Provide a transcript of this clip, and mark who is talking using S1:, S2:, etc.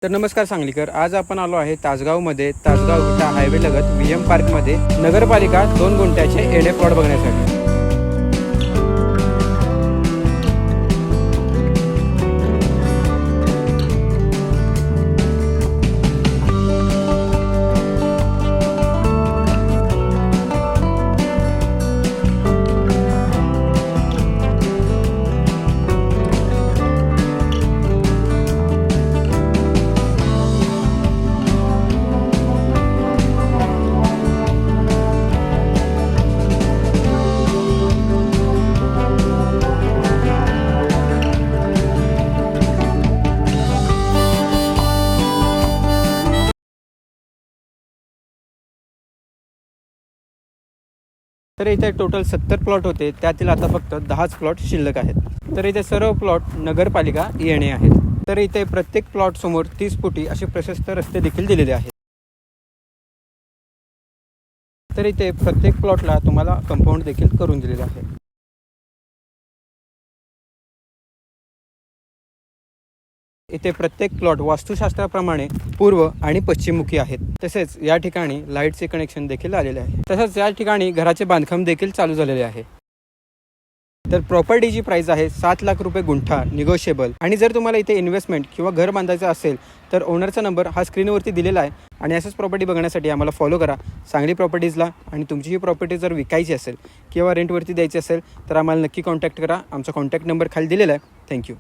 S1: तर नमस्कार सांगलीकर, आज आपण आलो आहे तासगावमध्ये. तासगाव विटा हायवे लगत VM पार्कमध्ये नगरपालिका 2 गुंठ्याचे एडे प्लॉट बघण्यासाठी. तर इथे टोटल 70 प्लॉट होते, त्यातील आता फक्त 10च प्लॉट शिल्लक आहेत. तर इथे सर्व प्लॉट नगरपालिका येणे आहेत. तर इथे प्रत्येक प्लॉट समोर 30 फुटी असे प्रशस्त रस्ते देखील दिलेले आहेत. तर इथे प्रत्येक प्लॉटला तुम्हाला कंपाऊंड देखील करून दिलेले आहे. इथे प्रत्येक प्लॉट वास्तुशास्त्राप्रमाणे पूर्व आणि पश्चिममुखी आहेत. तसेच या ठिकाणी लाईटचे कनेक्शन देखील आलेले आहे. तसेच या ठिकाणी घराचे बांधकाम देखील चालू झालेले आहे. तर प्रॉपर्टीची प्राइस आहे 7 लाख रुपये गुंठा, निगोशिएबल. आणि जर तुम्हाला इथे इन्व्हेस्टमेंट किंवा घर बांधायचं असेल तर ओनरचा नंबर हा स्क्रीनवरती दिलेला आहे. आणि अशाच प्रॉपर्टी बघण्यासाठी आम्हाला फॉलो करा सांगली प्रॉपर्टीजला. आणि तुमची ही प्रॉपर्टी जर विकायची असेल किंवा रेंटवरती द्यायची असेल तर आम्हाला नक्की कॉन्टॅक्ट करा. आमचा कॉन्टॅक्ट नंबर खाली दिलेला आहे. थँक्यू.